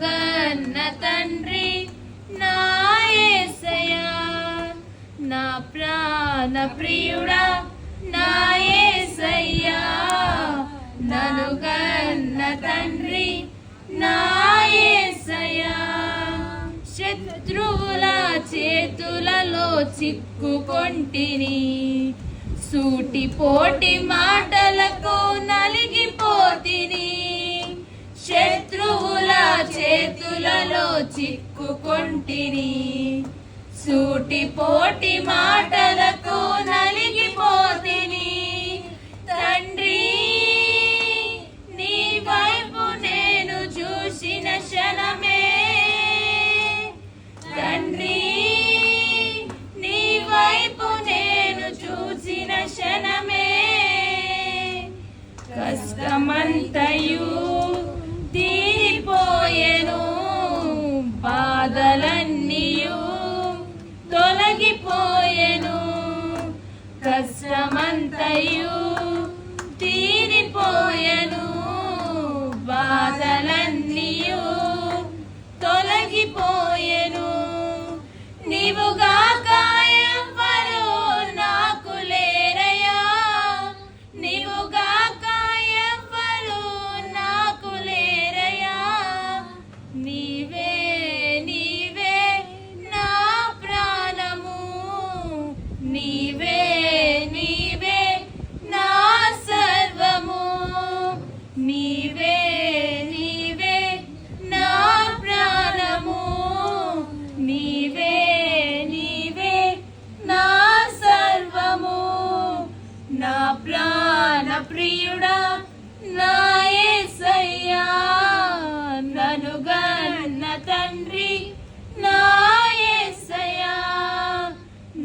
గన్న తండ్రి నా యేసయ్యా, నా ప్రాణ ప్రియుడా నా యేసయ్యా, నన్ను గన్న తండ్రి నా యేసయ్యా. శత్రువుల చేతులలో చిక్కుకొంటిని, సూటిపోటి మాటలకు నలిగిపోతిని. శత్రువుల చేతులలో చిక్కుకొంటిని, సూటిపోటి మాటలకు నలిగిపోతిని. తండ్రి నీ వైపు నేను చూసిన క్షణమే, తండ్రి నీ వైపు నేను చూసిన క్షణమే, కష్టమంతయు తీరిపోయెను, బాధలన్నీయు తొలగిపోయెను. కష్టమంతయు తీరిపోయెను, బాధలన్నీయు తొలగిపోయెను. నీవుగాక ఎవ్వరు నాకు లేరయ్యా, నీవుగాక ఎవ్వరు నాకు లేరయ్యా. నీవే నీవే నా ప్రాణము, నీవే నీవే నా సర్వము, నీవే నీవే నా ప్రాణము, నీవే నీవే నా సర్వము. నా ప్రాణ ప్రియుడా నా యేసయ్యా, నన్ను గన్న తండ్రి నా యేసయ్యా,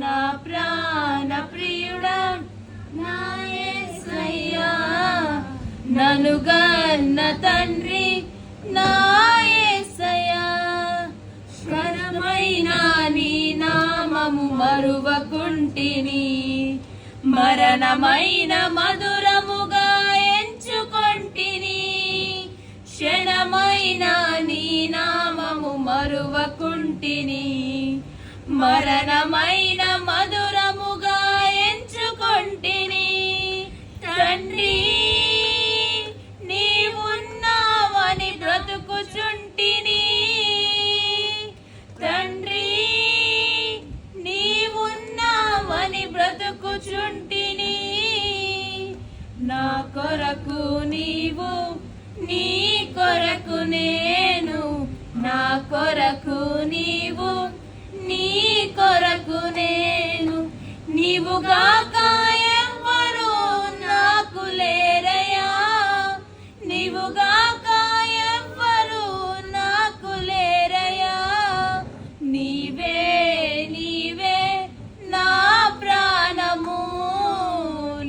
నా ప్రాణ ప్రియుడా నా యేసయ్యా, నన్ను గన్న తండ్రి నా యేసయ్యా. ఘనమైన నీ నామము మరువకుంటిని, మరణమైన మధురముగా ఎంచుకొంటిని. క్షణమైన నీ నామము మరువకుంటిని, మరణమైన మధురముగా ఎంచుకొంటిని. తండ్రి నీవున్నావని బ్రతుకుచుంటిని, తండ్రి నీవున్నావని బ్రతుకుచుంటిని. నా కొరకు నీవు, నీ కొరకు నేను, నా కొరకు నీవు, నీ కొరకు నేను. నీవుగాక ఎవ్వరు నాకు లేరయ్యా, నీవుగాక ఎవ్వరు నాకు లేరయ్యా. నీవే నీవే నా ప్రాణము,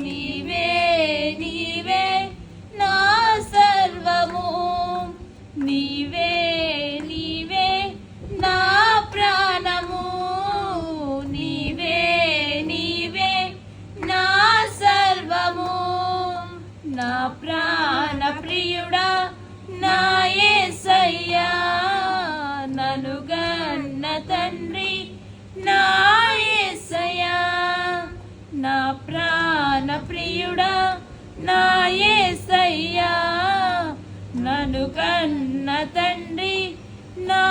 నీవే నీవే నా సర్వము, నీవే నీవే నా ప్రాణము, నీవే నీవే నా సర్వము. నా ప్రాణ ప్రియుడా నా యేసయ్యా, నన్ను గన్న తండ్రి నా యేసయ్యా, నా ప్రాణ ప్రియుడా నా యేసయ్యా, నన్ను గన్న తండ్రి నా